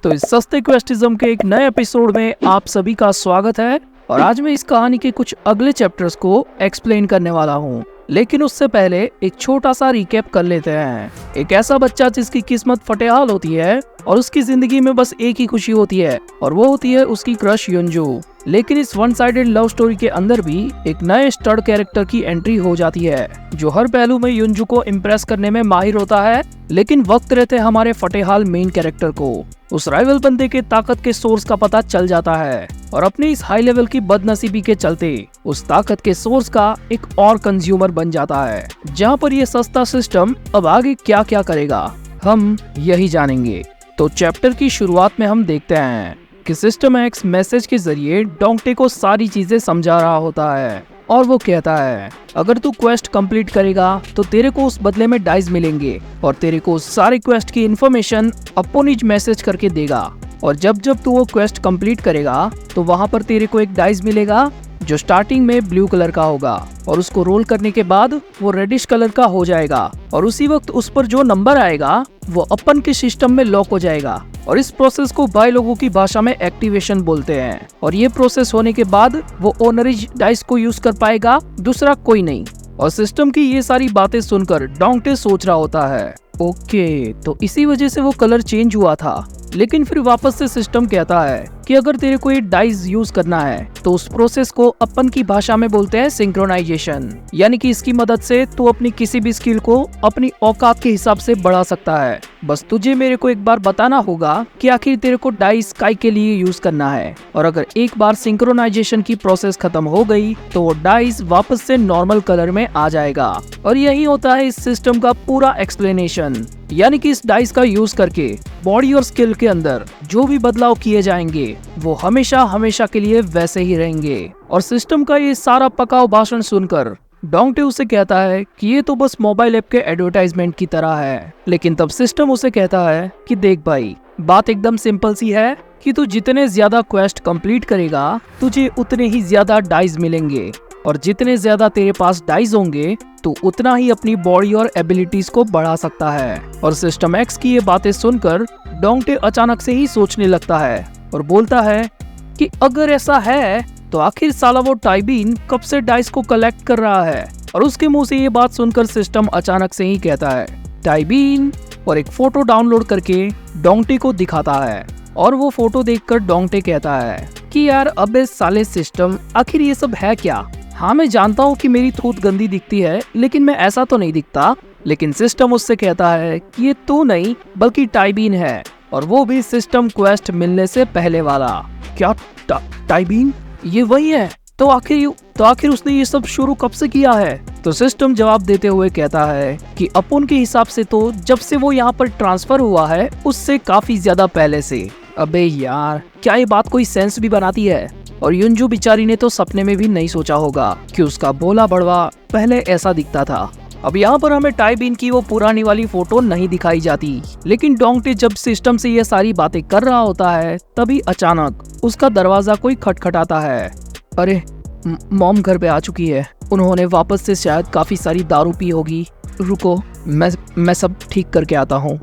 तो इस सस्ते क्वेस्टिज्म के एक नए एपिसोड में आप सभी का स्वागत है। और आज मैं इस कहानी के कुछ अगले चैप्टर्स को एक्सप्लेन करने वाला हूँ, लेकिन उससे पहले एक छोटा सा रिकैप कर लेते हैं। एक ऐसा बच्चा जिसकी किस्मत फटेहाल होती है और उसकी जिंदगी में बस एक ही खुशी होती है और वो होती है उसकी क्रश युंजू। लेकिन इस वन साइडेड लव स्टोरी के अंदर भी एक नए स्टड कैरेक्टर की एंट्री हो जाती है जो हर पहलू में युंजू को इम्प्रेस करने में माहिर होता है। लेकिन वक्त रहते हमारे फटेहाल मेन कैरेक्टर को उस राइवल बंदे के ताकत के सोर्स का पता चल जाता है और अपनी इस हाई लेवल की बदनसीबी के चलते उस ताकत के सोर्स का एक और कंज्यूमर बन जाता है, जहाँ पर ये सस्ता सिस्टम अब आगे क्या क्या करेगा हम यही जानेंगे। तो चैप्टर की शुरुआत में हम देखते हैं कि सिस्टम एक्स मैसेज के जरिए डोंगटे को सारी चीजें समझा रहा होता है और वो कहता है अगर तू क्वेस्ट कंप्लीट करेगा तो तेरे को उस बदले में डाइस मिलेंगे और तेरे को सारे क्वेस्ट की इन्फॉर्मेशन अपोनिज मैसेज करके देगा। और जब जब तू वो क्वेस्ट कंप्लीट करेगा तो वहाँ पर तेरे को एक डाइस मिलेगा जो स्टार्टिंग में ब्लू कलर का होगा और उसको रोल करने के बाद वो रेडिश कलर का हो जाएगा और उसी वक्त उस पर जो नंबर आएगा वो अपन के सिस्टम में लॉक हो जाएगा। और इस प्रोसेस को भाई लोगों की भाषा में एक्टिवेशन बोलते हैं। और ये प्रोसेस होने के बाद वो ओनरिज डाइस को यूज कर पाएगा, दूसरा कोई नहीं। और सिस्टम की ये सारी बातें सुनकर डोंगटे सोच रहा होता है ओके, तो इसी वजह से वो कलर चेंज हुआ था। लेकिन फिर वापस से सिस्टम कहता है कि अगर तेरे को ये डाइस यूज करना है तो उस प्रोसेस को अपन की भाषा में बोलते हैं सिंक्रोनाइजेशन, यानी कि इसकी मदद से तू अपनी किसी भी स्किल को अपनी औकात के हिसाब से बढ़ा सकता है। बस तुझे मेरे को एक बार बताना होगा कि आखिर तेरे को डाइस काय के लिए यूज करना है। और अगर एक बार सिंक्रोनाइजेशन की प्रोसेस खत्म हो गई तो वो डाइस वापस से नॉर्मल कलर में आ जाएगा। और यही होता है इस सिस्टम का पूरा एक्सप्लेनेशन, यानी कि इस डाइस का यूज करके बॉडी और स्किल के अंदर जो भी बदलाव किए जाएंगे वो हमेशा हमेशा के लिए वैसे ही रहेंगे। और सिस्टम का ये सारा पकाऊ भाषण सुनकर डोंगटे उसे कहता है कि ये तो बस मोबाइल ऐप के एडवर्टाइजमेंट की तरह है। लेकिन तब सिस्टम उसे कहता है कि देख भाई, बात एकदम सिंपल सी है कि तू जितने ज्यादा क्वेस्ट कंप्लीट करेगा तुझे उतने ही ज्यादा डाइस मिलेंगे और जितने ज्यादा तेरे पास डाइस होंगे तो उतना ही अपनी बॉडी और एबिलिटीज को बढ़ा सकता है। और सिस्टम एक्स की ये बातें सुनकर डोंगटे अचानक से ही सोचने लगता है और बोलता है कि अगर ऐसा है तो आखिर साला वो टाइबीन कब से डाइस को कलेक्ट कर रहा है। और उसके मुंह से ये बात सुनकर सिस्टम अचानक से ही कहता है टाइबीन, और एक फोटो डाउनलोड करके डोंगटे को दिखाता है। और वो फोटो देखकर डोंगटे कहता है कि यार अबे साले सिस्टम, आखिर ये सब है क्या? हाँ मैं जानता हूँ कि मेरी थूत गंदी दिखती है, लेकिन मैं ऐसा तो नहीं दिखता। लेकिन सिस्टम उससे कहता है कि ये तू नहीं बल्कि टाइबीन है, और वो भी सिस्टम क्वेस्ट मिलने से पहले वाला। क्या टाइबीन? ये वही है? तो आखिर उसने ये सब शुरू कब से किया है? तो सिस्टम जवाब देते हुए कहता है कि अपन के हिसाब से तो जब से वो यहाँ पर ट्रांसफर हुआ है उससे काफी ज्यादा पहले से। अबे यार, क्या ये बात कोई सेंस भी बनाती है? और युंजू बेचारी ने तो सपने में भी नहीं सोचा होगा कि उसका भोला बड़वा पहले ऐसा दिखता था। अब यहाँ पर हमें टाइबीन की वो पुरानी वाली फोटो नहीं दिखाई जाती, लेकिन डोंगटे जब सिस्टम से ये सारी बातें कर रहा होता है तभी अचानक उसका दरवाजा कोई खटखटाता है। अरे मॉम घर पे आ चुकी है, उन्होंने वापस से शायद काफी सारी दारू पी होगी। रुको, मैं सब ठीक करके आता हूँ।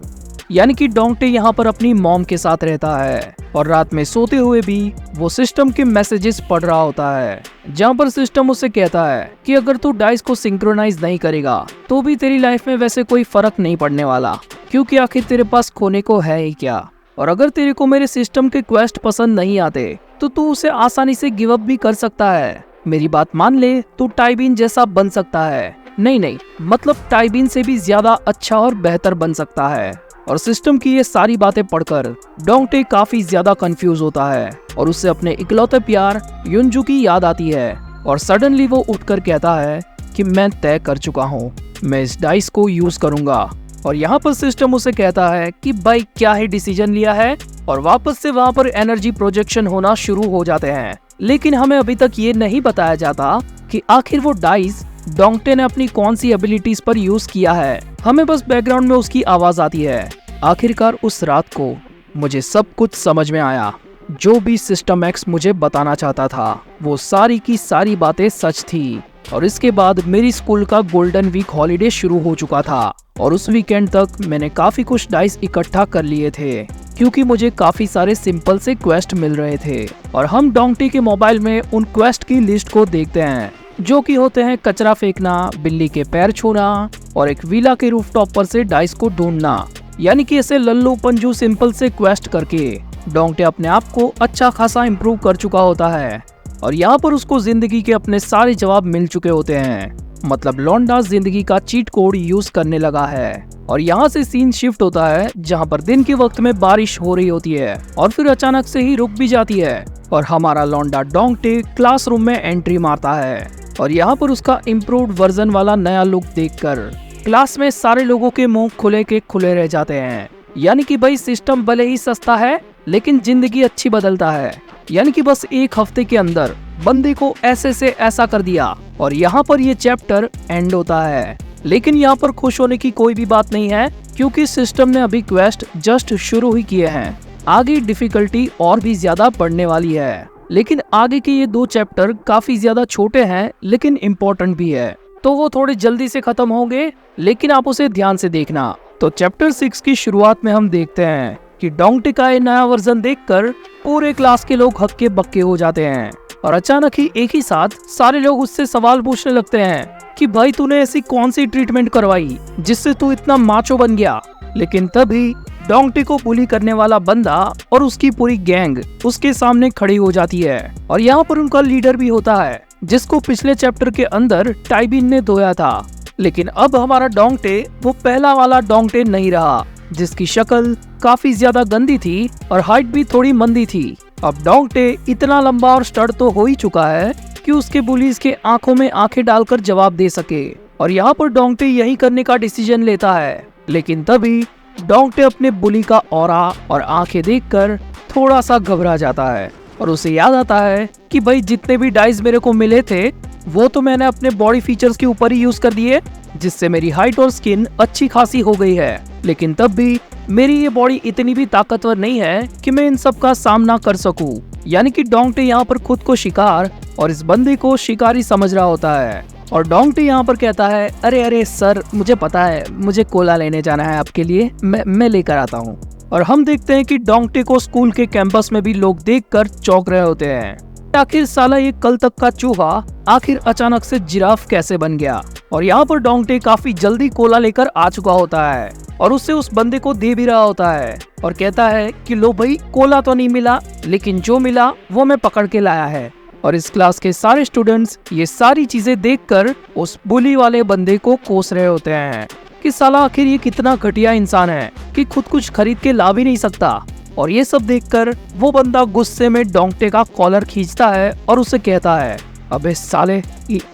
यानी कि डोंगटे यहाँ पर अपनी मॉम के साथ रहता है और रात में सोते हुए भी वो सिस्टम के मैसेजेस पढ़ रहा होता है, जहाँ पर सिस्टम उसे कहता है कि अगर तू डाइस को सिंक्रोनाइज नहीं करेगा तो भी तेरी लाइफ में वैसे कोई फर्क नहीं पड़ने वाला, क्योंकि आखिर तेरे पास खोने को है ही क्या। और अगर तेरे को मेरे सिस्टम के क्वेस्ट पसंद नहीं आते तो तू उसे आसानी से गिव अप भी कर सकता है। मेरी बात मान ले, तू टाइबीन जैसा बन सकता है। नहीं, मतलब टाइबीन से भी ज्यादा अच्छा और बेहतर बन सकता है। और सिस्टम की ये सारी बातें पढ़कर डोंगटे काफी ज्यादा कंफ्यूज होता है और उससे अपने इकलौते प्यार युंजू की याद आती है। और सडनली वो उठकर कहता है कि मैं तय कर चुका हूँ, मैं इस डाइस को यूज करूंगा। और यहाँ पर सिस्टम उसे कहता है कि भाई क्या ही डिसीजन लिया है। और वापस से वहाँ पर एनर्जी प्रोजेक्शन होना शुरू हो जाते हैं, लेकिन हमें अभी तक ये नहीं बताया जाता कि आखिर वो डाइस डोंगटे ने अपनी कौन सी एबिलिटीज पर यूज किया है। हमें बस बैकग्राउंड में उसकी आवाज आती है। आखिरकार उस रात को मुझे सब कुछ समझ में आया। जो भी सिस्टम एक्स मुझे बताना चाहता था वो सारी की सारी बातें सच थी। और इसके बाद मेरी स्कूल का गोल्डन वीक हॉलीडे शुरू हो चुका था और उस वीकेंड तक मैंने काफी कुछ डाइस इकट्ठा कर लिए थे। क्योंकि मुझे काफी सारे सिंपल से क्वेस्ट मिल रहे थे। और हम डोंगटी के मोबाइल में उन क्वेस्ट की लिस्ट को देखते हैं, जो कि होते हैं कचरा फेंकना, बिल्ली के पैर छूना और एक विला के रूफटॉप पर से डाइस को ढूंढना। यानी कि ऐसे लल्लू पंजू सिंपल से क्वेस्ट करके डोंगटे अपने आप को अच्छा खासा इम्प्रूव कर चुका होता है और यहाँ पर उसको जिंदगी के अपने सारे जवाब मिल चुके होते हैं। मतलब लौंडा जिंदगी का चीट कोड यूज करने लगा है। और यहाँ से सीन शिफ्ट होता है जहाँ पर दिन के वक्त में बारिश हो रही होती है और फिर अचानक से ही रुक भी जाती है और हमारा लौंडा डोंगटे क्लासरूम में एंट्री मारता है। और यहाँ पर उसका इम्प्रूव्ड वर्जन वाला नया लुक देखकर क्लास में सारे लोगों के मुंह खुले के खुले रह जाते हैं। यानी कि भाई सिस्टम भले ही सस्ता है लेकिन जिंदगी अच्छी बदलता है। यानी कि बस एक हफ्ते के अंदर बंदे को ऐसे से ऐसा कर दिया और यहाँ पर ये चैप्टर एंड होता है। लेकिन यहाँ पर खुश होने की कोई भी बात नहीं है, क्योंकि सिस्टम ने अभी क्वेस्ट जस्ट शुरू ही किए हैं। आगे डिफिकल्टी और भी ज्यादा बढ़ने वाली है। लेकिन आगे के ये 2 चैप्टर काफी ज्यादा छोटे हैं लेकिन इम्पोर्टेंट भी है, तो वो थोड़े जल्दी से खत्म होंगे, लेकिन आप उसे ध्यान से देखना। तो चैप्टर 6 की शुरुआत में हम देखते हैं कि डोंगटे का ये नया वर्जन देखकर पूरे क्लास के लोग हक्के बक्के हो जाते हैं और अचानक ही एक ही साथ सारे लोग उससे सवाल पूछने लगते हैं कि भाई तूने ऐसी कौन सी ट्रीटमेंट करवाई जिससे तू इतना माचो बन गया। लेकिन तभी डोंगटे को बुली करने वाला बंदा और उसकी पूरी गैंग उसके सामने खड़ी हो जाती है और यहाँ पर उनका लीडर भी होता है, जिसको पिछले चैप्टर के अंदर टाइबिन ने धोया था। लेकिन अब हमारा डोंगटे वो पहला वाला डोंगटे नहीं रहा, जिसकी शक्ल काफी ज्यादा गंदी थी और हाइट भी थोड़ी मंदी थी। अब डोंगटे इतना लंबा और स्टड तो हो ही चुका है कि उसके बुलीज के आंखों में आंखें डालकर जवाब दे सके। और यहाँ पर डोंगटे यही करने का डिसीजन लेता है। लेकिन तभी डोंगटे अपने बुली का ऑरा और आंखें देखकर थोड़ा सा घबरा जाता है और उसे याद आता है कि भाई जितने भी डाइस मेरे को मिले थे वो तो मैंने अपने बॉडी फीचर्स के ऊपर ही यूज कर दिए, जिससे मेरी हाइट और स्किन अच्छी खासी हो गई है। लेकिन तब भी मेरी ये बॉडी इतनी भी ताकतवर नहीं है कि मैं इन सब का सामना कर सकूं। यानी कि डोंगटे यहाँ पर खुद को शिकार और इस बंदे को शिकारी समझ रहा होता है। और डोंगटे यहाँ पर कहता है, अरे सर, मुझे पता है, मुझे कोला लेने जाना है आपके लिए, मैं लेकर आता हूँ। और हम देखते हैं कि डोंगटे को स्कूल के कैंपस में भी लोग देखकर चौंक रहे होते हैं। आखिर साला ये कल तक का चूहा आखिर अचानक से जिराफ कैसे बन गया। और यहाँ पर डोंगटे काफी जल्दी कोला लेकर आ चुका होता है और उससे उस बंदे को दे भी रहा होता है और कहता है कि लो भाई, कोला तो नहीं मिला लेकिन जो मिला वो मैं पकड़ के लाया है। और इस क्लास के सारे स्टूडेंट्स ये सारी चीजें देखकर उस बुली वाले बंदे को कोस रहे होते हैं कि साला आखिर ये कितना घटिया इंसान है कि खुद कुछ खरीद के ला भी नहीं सकता। और ये सब देखकर वो बंदा गुस्से में डोंगटे का कॉलर खींचता है और उसे कहता है, अबे साले,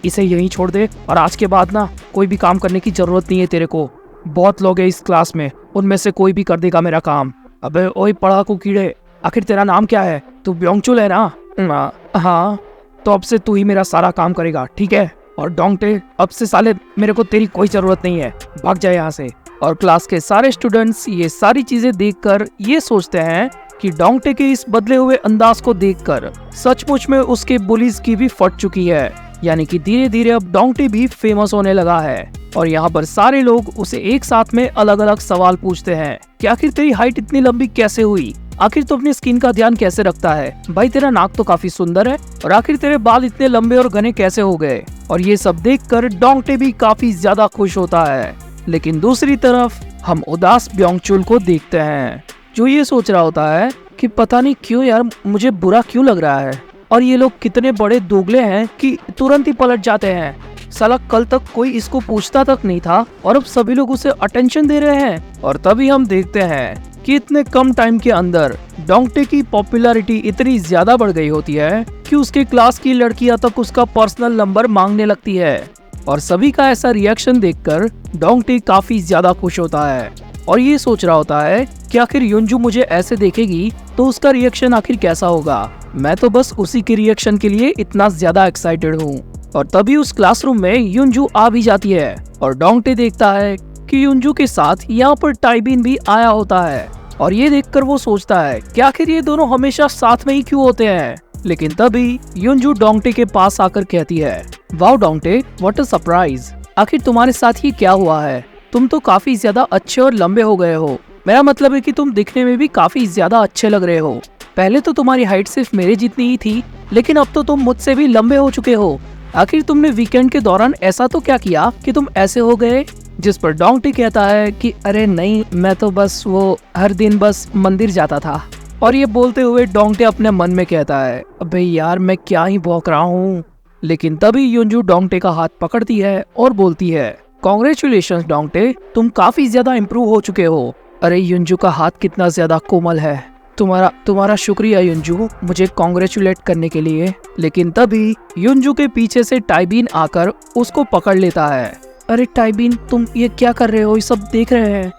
इसे यहीं छोड़ दे और आज के बाद ना कोई भी काम करने की जरूरत नहीं है तेरे को। बहुत लोग हैं इस क्लास में, उनमें से कोई भी कर देगा मेरा काम। अबे ओए पढ़ाकू कीड़े, आखिर तेरा नाम क्या है? तू ब्योंगचुल है ना? हाँ, तो अब से तू ही मेरा सारा काम करेगा, ठीक है? और डोंगटे, अब से साले मेरे को तेरी कोई जरूरत नहीं है, भाग जाए यहाँ से। और क्लास के सारे स्टूडेंट्स ये सारी चीजें देखकर ये सोचते हैं कि डोंगटे के इस बदले हुए अंदाज को देखकर सचमुच में उसके बुलीज की भी फट चुकी है। यानी कि धीरे धीरे अब डोंगटे भी फेमस होने लगा है। और यहाँ पर सारे लोग उसे एक साथ में अलग अलग सवाल पूछते हैं कि आखिर तेरी हाइट इतनी लंबी कैसे हुई? आखिर तो अपनी स्किन का ध्यान कैसे रखता है? भाई तेरा नाक तो काफी सुंदर है, और आखिर तेरे बाल इतने लंबे और घने कैसे हो गए? और ये सब देखकर डोंगटे भी काफी ज्यादा खुश होता है। लेकिन दूसरी तरफ हम उदास ब्योंगचुल को देखते हैं, जो ये सोच रहा होता है कि पता नहीं क्यों यार, मुझे बुरा क्यों लग रहा है और ये लोग कितने बड़े दोगले हैं कि तुरंत ही पलट जाते हैं। साला कल तक कोई इसको पूछता तक नहीं था और अब सभी लोग उसे अटेंशन दे रहे हैं। और तभी हम देखते हैं कि इतने कम टाइम के अंदर डोंगटे की पॉपुलैरिटी इतनी ज्यादा बढ़ गई होती है कि उसके क्लास की लड़कियां तक उसका पर्सनल नंबर मांगने लगती है। और सभी का ऐसा रिएक्शन देखकर डोंगटे काफी ज्यादा खुश होता है और ये सोच रहा होता है कि आखिर युनजू मुझे ऐसे देखेगी तो उसका रिएक्शन आखिर कैसा होगा। मैं तो बस उसी के रिएक्शन के लिए इतना ज्यादा एक्साइटेड हूँ। और तभी उस क्लासरूम में युनजू आ भी जाती है और डोंगटे देखता है कि युनजू के साथ यहाँ पर टाइबिन भी आया होता है। और ये देखकर वो सोचता है कि आखिर ये दोनों हमेशा साथ में ही क्यों होते हैं। लेकिन तभी युनजू डोंगटे के पास आकर कहती है, वाओ डोंगटे, व्हाट अ सरप्राइज। आखिर तुम्हारे साथ ये क्या हुआ है? तुम तो काफी ज्यादा अच्छे और लंबे हो गए हो। मेरा मतलब है कि तुम दिखने में भी काफी ज्यादा अच्छे लग रहे हो। पहले तो तुम्हारी हाइट सिर्फ मेरे जितनी ही थी, लेकिन अब तो तुम मुझसे भी लंबे हो चुके हो। आखिर तुमने वीकेंड के दौरान ऐसा तो क्या किया कि तुम ऐसे हो गए? जिस पर डोंगटी कहता है कि अरे नहीं, मैं तो बस वो हर दिन बस मंदिर जाता था। और ये बोलते हुए डोंगटे अपने मन में कहता है, अबे यार मैं क्या ही भौंक रहा हूँ। लेकिन तभी युंजू डोंगटे का हाथ पकड़ती है और बोलती है, कॉन्ग्रेचुलेशंस डोंगटे, तुम काफी ज्यादा इम्प्रूव हो चुके हो। अरे युंजू का हाथ कितना ज्यादा कोमल है। तुम्हारा शुक्रिया युंजू, मुझे कॉन्ग्रेचुलेट करने के लिए। लेकिन तभी युंजू के पीछे से टाइबीन आकर उसको पकड़ लेता है। अरे टाइबीन, तुम ये क्या कर रहे हो? ये सब देख रहे हैं।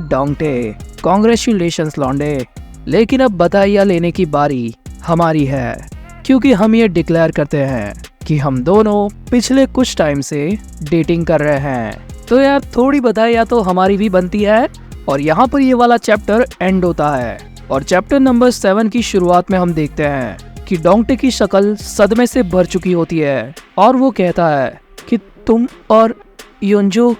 डोंगटे, कॉन्ग्रेचुलेशंस लौंडे, लेकिन अब बधाइयाँ लेने की बारी हमारी है, क्योंकि हम ये डिक्लेयर करते हैं कि हम दोनों पिछले कुछ टाइम से डेटिंग कर रहे हैं। तो यार थोड़ी बधाइयाँ तो हमारी भी बनती है। और यहाँ पर ये वाला चैप्टर एंड होता है। और चैप्टर नंबर 7 की शुरुआत में हम देखते हैं कि डोंगटे की शक्ल सदमे से भर चुकी होती है और वो कहता है कि तुम और युंजू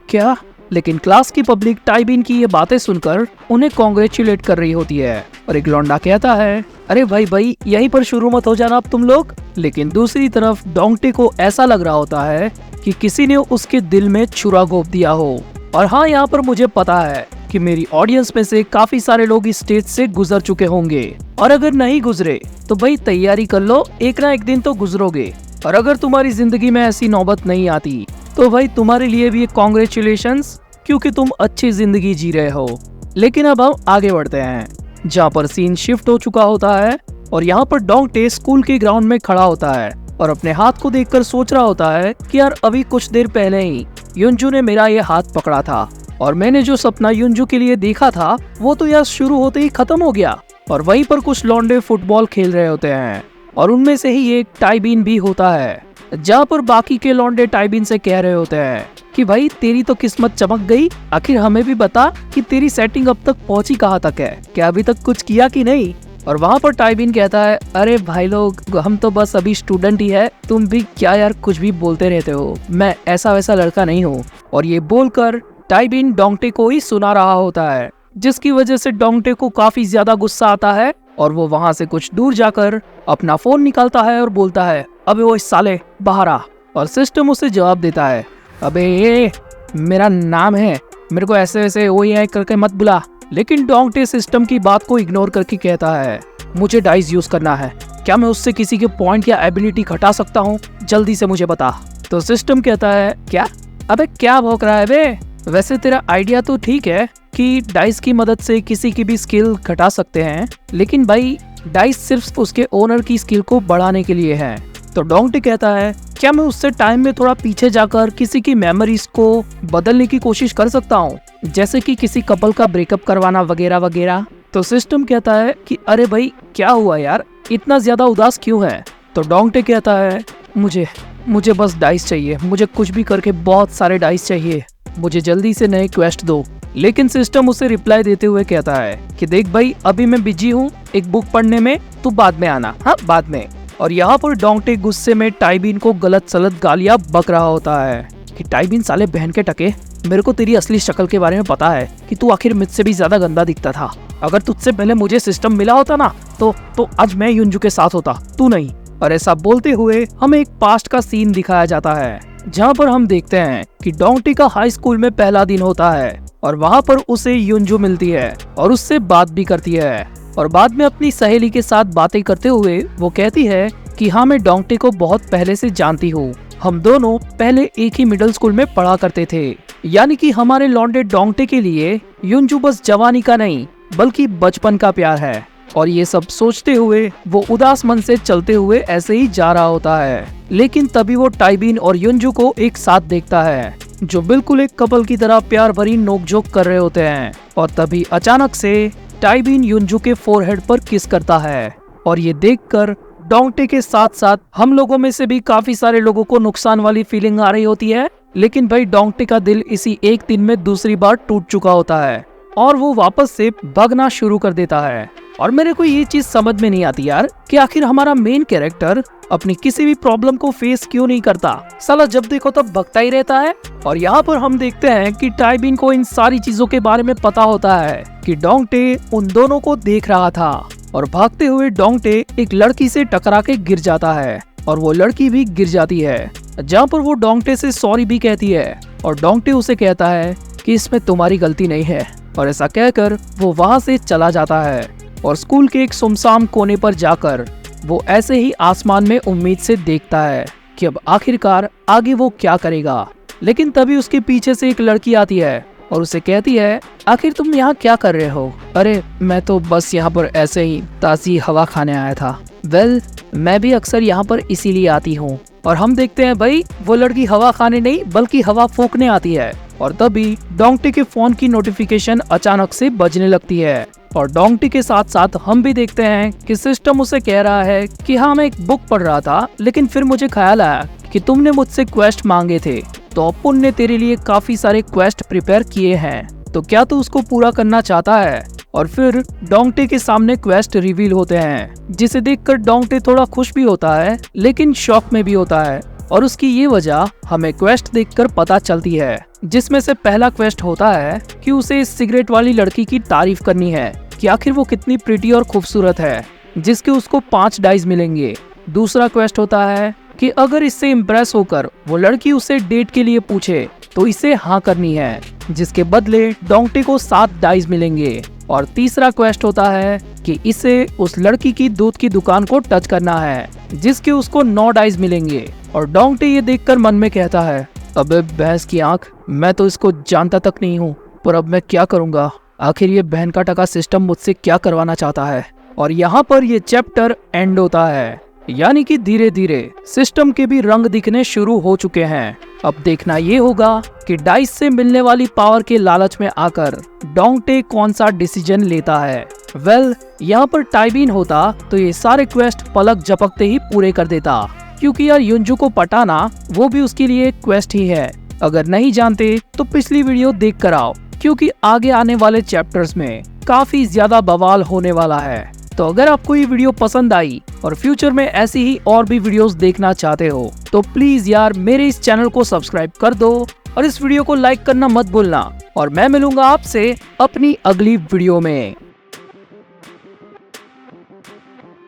क्या? लेकिन क्लास की पब्लिक टाइबीन की ये बातें सुनकर उन्हें कॉन्ग्रेचुलेट कर रही होती है। और एक लौंडा कहता है, अरे भाई यहीं पर शुरू मत हो जाना अब तुम लोग। लेकिन दूसरी तरफ डोंगटे को ऐसा लग रहा होता है कि किसी ने उसके दिल में छुरा घोंप दिया हो। और हाँ, यहाँ पर मुझे पता है कि मेरी ऑडियंस में से काफी सारे लोग इस स्टेज से गुजर चुके होंगे, और अगर नहीं गुजरे तो भाई तैयारी कर लो, एक ना एक दिन तो गुजरोगे। और अगर तुम्हारी जिंदगी में ऐसी नौबत नहीं आती तो भाई तुम्हारे लिए भी एक कॉन्ग्रेचुलेशंस, क्योंकि तुम अच्छी जिंदगी जी रहे हो। लेकिन अब हम आगे बढ़ते हैं, जहाँ पर सीन शिफ्ट हो चुका होता है और यहाँ पर डोंगटे स्कूल के ग्राउंड में खड़ा होता है और अपने हाथ को देखकर सोच रहा होता है कि यार अभी कुछ देर पहले ही युंजू ने मेरा ये हाथ पकड़ा था, और मैंने जो सपना युंजू के लिए देखा था वो तो यार शुरू होते ही खत्म हो गया। और वहीं पर कुछ लौंडे फुटबॉल खेल रहे होते हैं और उनमें से ही एक टाइबीन भी होता है, जहाँ पर बाकी के लौंडे टाइबीन से कह रहे होते हैं कि भाई तेरी तो किस्मत चमक गई, आखिर हमें भी बता कि तेरी सेटिंग अब तक पहुंची कहाँ तक है, क्या अभी तक कुछ किया कि नहीं? और वहाँ पर टाइबीन कहता है, अरे भाई लोग, हम तो बस अभी स्टूडेंट ही है, तुम भी क्या यार कुछ भी बोलते रहते हो, मैं ऐसा वैसा लड़का नहीं हूँ। और ये बोलकर टाइबीन डोंगटे को ही सुना रहा होता है, जिसकी वजह से डोंगटे को काफी ज्यादा गुस्सा आता है और वो वहाँ से कुछ दूर जाकर अपना फोन निकालता है और बोलता है, अबे वो साले बाहर आ। और सिस्टम उसे जवाब देता है, अबे ये मेरा नाम है, मेरे को ऐसे वैसे वो ये करके मत बुला। लेकिन डोंगटे सिस्टम की बात को इग्नोर करके कहता है, मुझे डाइस यूज करना है, क्या मैं उससे किसी के पॉइंट या एबिलिटी घटा सकता हूँ? जल्दी से मुझे बता। तो सिस्टम कहता है, क्या? अबे क्या भौंक रहा है बे? वैसे तेरा आइडिया तो ठीक है कि डाइस की मदद से किसी की भी स्किल घटा सकते हैं, लेकिन भाई डाइस सिर्फ उसके ओनर की स्किल को बढ़ाने के लिए है। तो डोंगटे कहता है, क्या मैं उससे टाइम में थोड़ा पीछे जाकर किसी की मेमोरीज को बदलने की कोशिश कर सकता हूँ, जैसे कि किसी कपल का ब्रेकअप करवाना वगैरह वगैरह? तो सिस्टम कहता है कि अरे भाई क्या हुआ यार, इतना ज्यादा उदास क्यों है? तो डोंगटे कहता है, मुझे बस डाइस चाहिए, मुझे कुछ भी करके बहुत सारे डाइस चाहिए, मुझे जल्दी से नए क्वेस्ट दो। लेकिन सिस्टम उसे रिप्लाई देते हुए कहता है कि देख भाई, अभी मैं बिजी हूँ एक बुक पढ़ने में, तू बाद में आना। हाँ, बाद में। और यहाँ पर डोंगटे गुस्से में टाइबीन को गलत सलत गालियां बक रहा होता है कि टाइबीन साले बहन के टके, मेरे को तेरी असली शक्ल के बारे में पता है कि तू आखिर मुझसे भी ज्यादा गंदा दिखता था। अगर तुझसे पहले मुझे सिस्टम मिला होता ना तो आज मैं युंजू के साथ होता, तू नहीं। और ऐसा बोलते हुए हमें एक पास्ट का सीन दिखाया जाता है, जहाँ पर हम देखते हैं कि डोंगटे का हाई स्कूल में पहला दिन होता है और वहाँ पर उसे युंजू मिलती है और उससे बात भी करती है। और बाद में अपनी सहेली के साथ बातें करते हुए वो कहती है कि हाँ, मैं डोंगटे को बहुत पहले से जानती हूँ, हम दोनों पहले एक ही मिडिल स्कूल में पढ़ा करते थे। यानी कि हमारे लौंडे डोंगटे के लिए युंजू बस जवानी का नहीं बल्कि बचपन का प्यार है। और ये सब सोचते हुए वो उदास मन से चलते हुए ऐसे ही जा रहा होता है। लेकिन तभी वो टाइबीन और युंजू को एक साथ देखता है, जो बिल्कुल एक कपल की तरह प्यार भरी नोकझोंक कर रहे होते हैं। और तभी अचानक से टाइबीन युंजू के फोरहेड पर किस करता है। और ये देखकर डोंगटे के साथ साथ हम लोगों में से भी काफी सारे लोगों को नुकसान वाली फीलिंग आ रही होती है। लेकिन भाई डोंगटे का दिल इसी एक दिन में दूसरी बार टूट चुका होता है और वो वापस से भागना शुरू कर देता है। और मेरे को ये चीज समझ में नहीं आती यार कि आखिर हमारा मेन कैरेक्टर अपनी किसी भी प्रॉब्लम को फेस क्यों नहीं करता। साला जब देखो तब भगता ही रहता है। और यहाँ पर हम देखते हैं कि टाइबिन को इन सारी चीजों के बारे में पता होता है कि डोंगटे उन दोनों को देख रहा था। और भागते हुए डोंगटे एक लड़की से टकरा के गिर जाता है और वो लड़की भी गिर जाती है, जहाँ पर वो डोंगटे से सॉरी भी कहती है। और डोंगटे उसे कहता है कि इसमें तुम्हारी गलती नहीं है। और ऐसा कहकर वो वहाँ से चला जाता है और स्कूल के एक सुनसान कोने पर जाकर वो ऐसे ही आसमान में उम्मीद से देखता है कि अब आखिरकार आगे वो क्या करेगा। लेकिन तभी उसके पीछे से एक लड़की आती है और उसे कहती है, आखिर तुम यहाँ क्या कर रहे हो? अरे मैं तो बस यहाँ पर ऐसे ही ताज़ी हवा खाने आया था। वेल, मैं भी अक्सर यहाँ पर इसीलिए आती हूँ। और हम देखते हैं भाई वो लड़की हवा खाने नहीं बल्कि हवा फूंकने आती है। और तभी डोंगटे के फोन की नोटिफिकेशन अचानक से बजने लगती है। और डोंगटे के साथ साथ हम भी देखते हैं कि सिस्टम उसे कह रहा है कि हाँ मैं एक बुक पढ़ रहा था, लेकिन फिर मुझे ख्याल आया कि तुमने मुझसे क्वेस्ट मांगे थे, तो अपुन ने तेरे लिए काफी सारे क्वेस्ट प्रिपेयर किए हैं, तो क्या तू उसको पूरा करना चाहता है? और फिर डोंगटे के सामने क्वेस्ट रिवील होते हैं, जिसे देखकर डोंगटे थोड़ा खुश भी होता है लेकिन शॉक में भी होता है। और उसकी ये वजह हमें क्वेस्ट देखकर पता चलती है, जिसमें से पहला क्वेस्ट होता है कि उसे इस सिगरेट वाली लड़की की तारीफ करनी है कि आखिर वो कितनी प्रिटी और खूबसूरत है, जिसके उसको 5 डाइस मिलेंगे। दूसरा क्वेस्ट होता है कि अगर इससे इम्प्रेस होकर वो लड़की उसे डेट के लिए पूछे तो इसे हाँ करनी है, जिसके बदले डोंगटे को 7 डाइस मिलेंगे। और तीसरा क्वेस्ट होता है कि इसे उस लड़की की दूध की दुकान को टच करना है, जिसके उसको 9 डाइस मिलेंगे। और डोंगटे ये देखकर मन में कहता है, अबे भैंस की आंख, मैं तो इसको जानता तक नहीं हूँ, पर अब मैं क्या करूँगा? आखिर ये बहन का टका सिस्टम मुझसे क्या करवाना चाहता है? और यहाँ पर ये चैप्टर एंड होता है, यानी कि धीरे धीरे सिस्टम के भी रंग दिखने शुरू हो चुके हैं। अब देखना ये होगा कि डाइस से मिलने वाली पावर के लालच में आकर डोंगटे कौन सा डिसीजन लेता है। वेल, यहाँ पर टाइबिन होता तो ये सारे क्वेस्ट पलक झपकते ही पूरे कर देता, क्योंकि यार युंजू को पटाना वो भी उसके लिए एक क्वेस्ट ही है। अगर नहीं जानते तो पिछली वीडियो देख कर आओ, क्योंकि आगे आने वाले चैप्टर्स में काफी ज्यादा बवाल होने वाला है। तो अगर आपको ये वीडियो पसंद आई और फ्यूचर में ऐसी ही और भी वीडियोस देखना चाहते हो तो प्लीज यार मेरे इस चैनल को सब्सक्राइब कर दो और इस वीडियो को लाइक करना मत भूलना। और मैं मिलूंगा आपसे अपनी अगली वीडियो में।